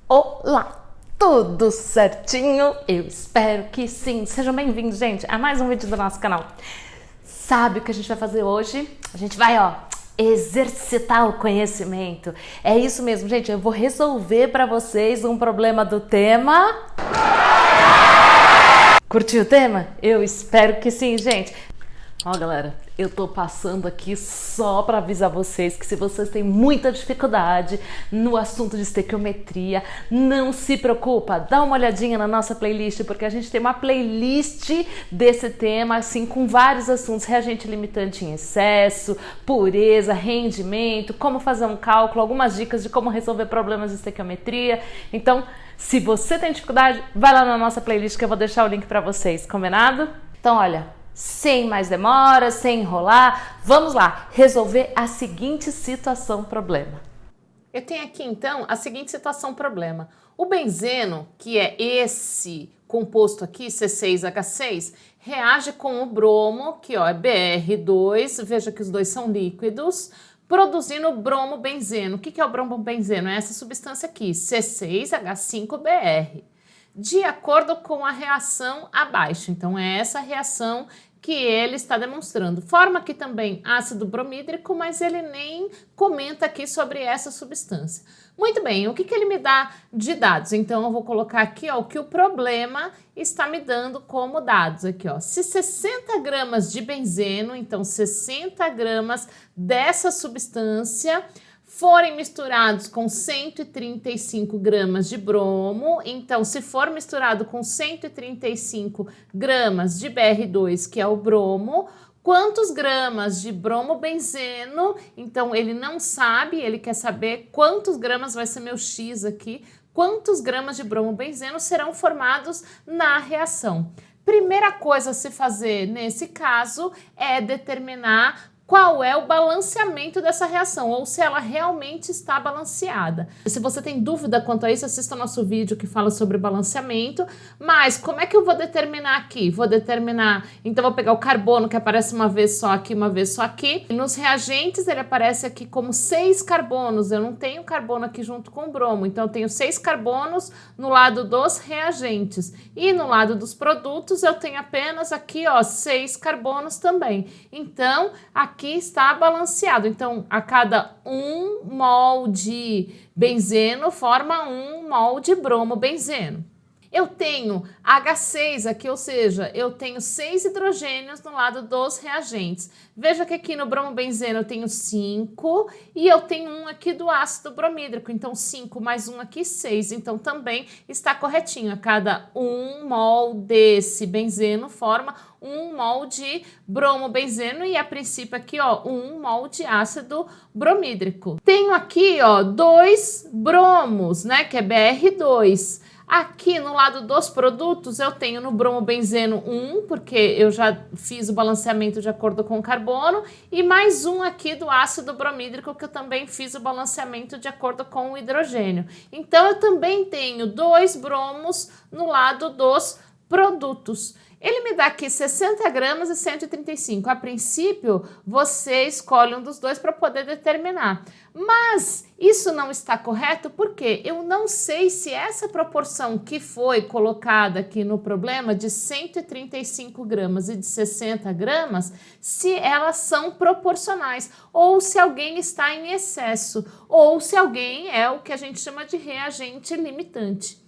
Olá, tudo certinho? Eu espero que sim. Sejam bem-vindos, gente, a mais um vídeo do nosso canal. Sabe o que a gente vai fazer hoje? A gente vai, exercitar o conhecimento. É isso mesmo, gente. Eu vou resolver para vocês um problema do tema. Curtiu o tema? Eu espero que sim, gente. Ó, galera, eu tô passando aqui só para avisar vocês que se vocês têm muita dificuldade no assunto de estequiometria, não se preocupa, dá uma olhadinha na nossa playlist, porque a gente tem uma playlist desse tema, assim, com vários assuntos: reagente limitante em excesso, pureza, rendimento, como fazer um cálculo, algumas dicas de como resolver problemas de estequiometria. Então, se você tem dificuldade, vai lá na nossa playlist que eu vou deixar o link para vocês, combinado? Então, olha, sem mais demora, sem enrolar, vamos lá resolver a seguinte situação-problema. Eu tenho aqui, então, a seguinte situação-problema. O benzeno, que é esse composto aqui, C6H6, reage com o bromo, que é BR2, veja que os dois são líquidos, produzindo bromobenzeno. O que é o bromobenzeno? É essa substância aqui, C6H5BR. De acordo com a reação abaixo. Então, é essa reação que ele está demonstrando. Forma aqui também ácido bromídrico, mas ele nem comenta aqui sobre essa substância. Muito bem, o que ele me dá de dados? Então, eu vou colocar aqui o que o problema está me dando como dados. Aqui, se 60 gramas de benzeno, então 60 gramas dessa substância, forem misturados com 135 gramas de bromo, então se for misturado com 135 gramas de BR2, que é o bromo, quantos gramas de bromobenzeno? Então ele não sabe, ele quer saber quantos gramas vai ser meu X aqui, quantos gramas de bromobenzeno serão formados na reação. Primeira coisa a se fazer nesse caso é determinar qual é o balanceamento dessa reação, ou se ela realmente está balanceada. Se você tem dúvida quanto a isso, assista ao nosso vídeo que fala sobre balanceamento. Mas como é que eu vou determinar aqui? Vou determinar, então vou pegar o carbono, que aparece uma vez só aqui, uma vez só aqui. Nos reagentes ele aparece aqui como 6 carbonos, eu não tenho carbono aqui junto com o bromo, então eu tenho 6 carbonos no lado dos reagentes. E no lado dos produtos eu tenho apenas aqui, 6 carbonos também. Então, aqui está balanceado. Então, a cada 1 mol de benzeno forma 1 mol de bromobenzeno. Eu tenho H6 aqui, ou seja, eu tenho 6 hidrogênios no lado dos reagentes. Veja que aqui no bromobenzeno eu tenho 5 e eu tenho 1 aqui do ácido bromídrico. Então, 5 mais 1 aqui, 6. Então, também está corretinho. A cada 1 mol desse benzeno forma 1 mol de bromobenzeno e, a princípio, aqui, 1 mol de ácido bromídrico. Tenho aqui, 2 bromos, né, que é BR2. Aqui no lado dos produtos eu tenho no bromobenzeno 1, porque eu já fiz o balanceamento de acordo com o carbono, e mais 1 aqui do ácido bromídrico, que eu também fiz o balanceamento de acordo com o hidrogênio. Então eu também tenho 2 bromos no lado dos produtos. Ele me dá aqui 60 gramas e 135. A princípio, você escolhe um dos dois para poder determinar. Mas isso não está correto porque eu não sei se essa proporção que foi colocada aqui no problema de 135 gramas e de 60 gramas, se elas são proporcionais, ou se alguém está em excesso, ou se alguém é o que a gente chama de reagente limitante.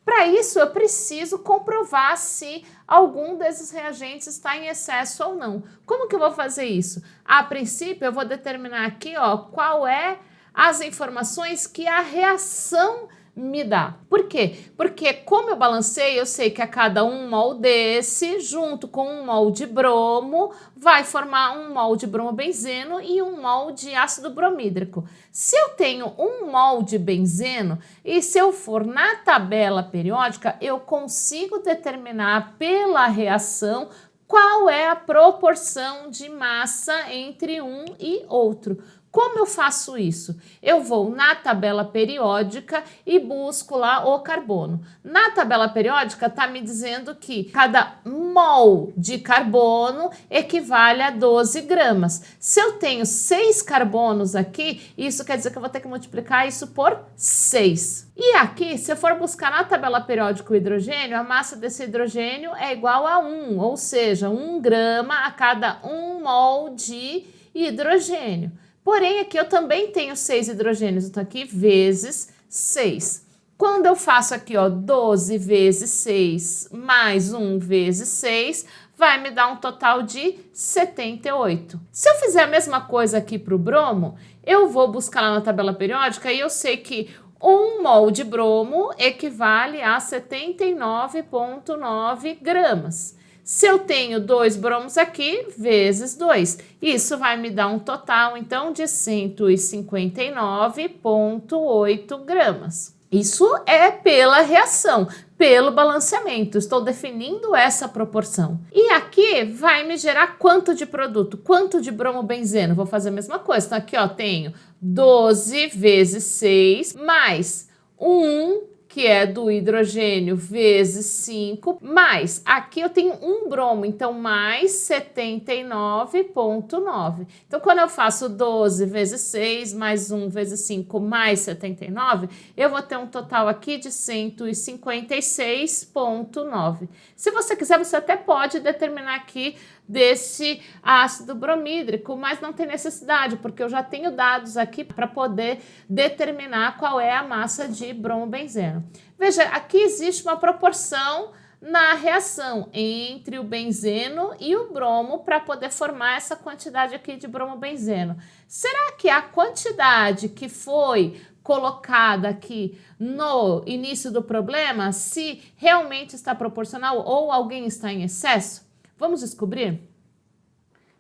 Para isso, eu preciso comprovar se algum desses reagentes está em excesso ou não. Como que eu vou fazer isso? A princípio, eu vou determinar aqui, qual é as informações que a reação me dá. Por quê? Porque como eu balancei, eu sei que a cada 1 mol desse, junto com 1 mol de bromo, vai formar 1 mol de bromobenzeno e 1 mol de ácido bromídrico. Se eu tenho 1 mol de benzeno e se eu for na tabela periódica, eu consigo determinar pela reação qual é a proporção de massa entre um e outro. Como eu faço isso? Eu vou na tabela periódica e busco lá o carbono. Na tabela periódica está me dizendo que cada mol de carbono equivale a 12 gramas. Se eu tenho 6 carbonos aqui, isso quer dizer que eu vou ter que multiplicar isso por 6. E aqui, se eu for buscar na tabela periódica o hidrogênio, a massa desse hidrogênio é igual a 1, ou seja, 1 grama a cada 1 mol de hidrogênio. Porém, aqui eu também tenho 6 hidrogênios, então aqui vezes 6. Quando eu faço aqui, ó, 12 vezes 6 mais 1 vezes 6, vai me dar um total de 78. Se eu fizer a mesma coisa aqui para o bromo, eu vou buscar lá na tabela periódica e eu sei que 1 mol de bromo equivale a 79,9 gramas. Se eu tenho 2 bromos aqui, vezes 2. Isso vai me dar um total, então, de 159,8 gramas. Isso é pela reação, pelo balanceamento. Estou definindo essa proporção. E aqui vai me gerar quanto de produto? Quanto de bromobenzeno? Vou fazer a mesma coisa. Então, aqui, ó, tenho 12 vezes 6, mais 1, que é do hidrogênio, vezes 5, mais, aqui eu tenho 1 bromo, então mais 79,9. Então, quando eu faço 12 vezes 6, mais 1 vezes 5, mais 79, eu vou ter um total aqui de 156,9. Se você quiser, você até pode determinar aqui desse ácido bromídrico, mas não tem necessidade, porque eu já tenho dados aqui para poder determinar qual é a massa de bromobenzeno. Veja, aqui existe uma proporção na reação entre o benzeno e o bromo para poder formar essa quantidade aqui de bromobenzeno. Será que a quantidade que foi colocada aqui no início do problema, se realmente está proporcional ou alguém está em excesso? Vamos descobrir?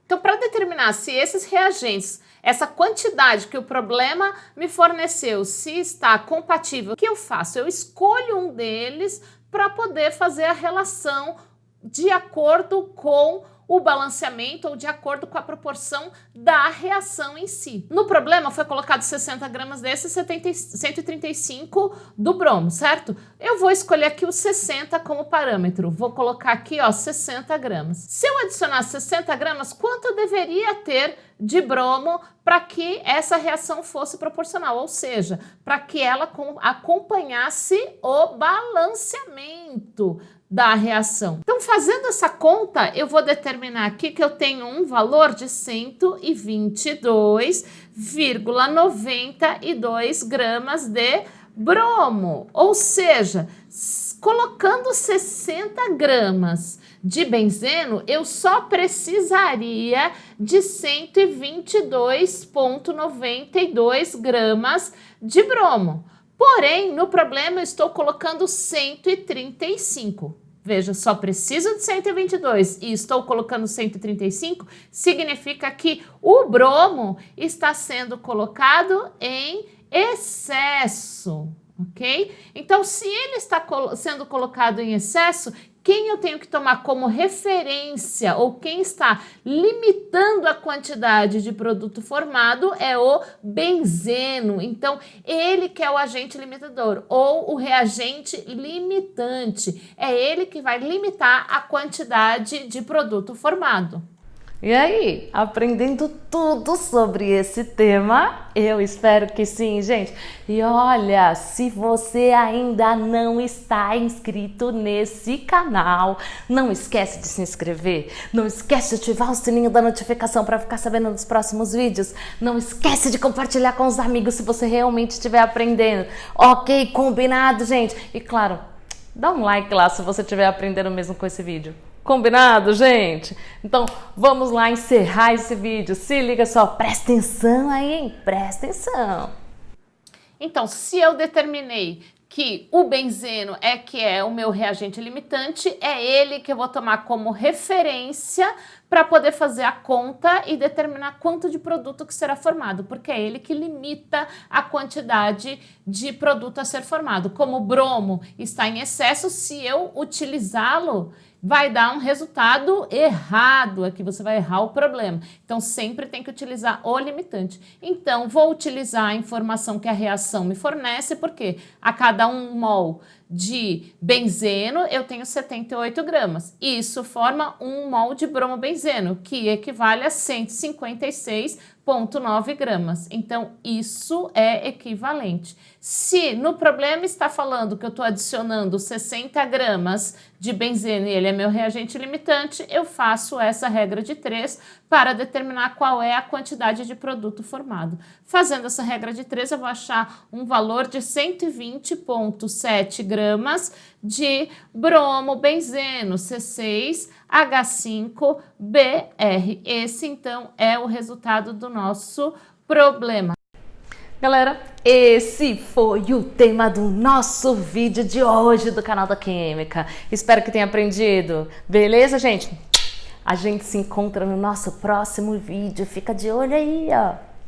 Então, para determinar se esses reagentes, essa quantidade que o problema me forneceu, se está compatível, o que eu faço? Eu escolho um deles para poder fazer a relação de acordo com o balanceamento ou de acordo com a proporção da reação em si. No problema foi colocado 60 gramas desse e 135 do bromo, certo? Eu vou escolher aqui o 60 como parâmetro. Vou colocar aqui, ó, 60 gramas. Se eu adicionar 60 gramas, quanto eu deveria ter de bromo para que essa reação fosse proporcional? Ou seja, para que ela acompanhasse o balanceamento da reação. Então, fazendo essa conta, eu vou determinar aqui que eu tenho um valor de 122,92 gramas de bromo. Ou seja, colocando 60 gramas de benzeno, eu só precisaria de 122,92 gramas de bromo. Porém, no problema eu estou colocando 135. Veja, só preciso de 122 e estou colocando 135, significa que o bromo está sendo colocado em excesso, ok? Então, se ele está sendo colocado em excesso, quem eu tenho que tomar como referência ou quem está limitando a quantidade de produto formado é o benzeno. Então, ele que é o agente limitador ou o reagente limitante. É ele que vai limitar a quantidade de produto formado. E aí, aprendendo tudo sobre esse tema? Eu espero que sim, gente. E olha, se você ainda não está inscrito nesse canal, não esquece de se inscrever, não esquece de ativar o sininho da notificação para ficar sabendo dos próximos vídeos, não esquece de compartilhar com os amigos se você realmente estiver aprendendo. Ok, combinado, gente? E claro, dá um like lá se você estiver aprendendo mesmo com esse vídeo. Combinado, gente? Então, vamos lá encerrar esse vídeo. Se liga só, presta atenção aí, hein? Presta atenção. Então, se eu determinei que o benzeno é o meu reagente limitante, é ele que eu vou tomar como referência para poder fazer a conta e determinar quanto de produto que será formado, porque é ele que limita a quantidade de produto a ser formado. Como o bromo está em excesso, se eu utilizá-lo, vai dar um resultado errado aqui, você vai errar o problema. Então, sempre tem que utilizar o limitante. Então, vou utilizar a informação que a reação me fornece, porque a cada 1 mol de benzeno, eu tenho 78 gramas. Isso forma 1 mol de bromobenzeno, que equivale a 156,9 gramas. Então, isso é equivalente. Se no problema está falando que eu estou adicionando 60 gramas de benzeno e ele é meu reagente limitante, eu faço essa regra de 3 para determinar qual é a quantidade de produto formado. Fazendo essa regra de 3, eu vou achar um valor de 120,7 gramas de bromobenzeno, C6H5BR. Esse, então, é o resultado do nosso problema. Galera, esse foi o tema do nosso vídeo de hoje do canal da Química. Espero que tenha aprendido. Beleza, gente? A gente se encontra no nosso próximo vídeo. Fica de olho aí, ó.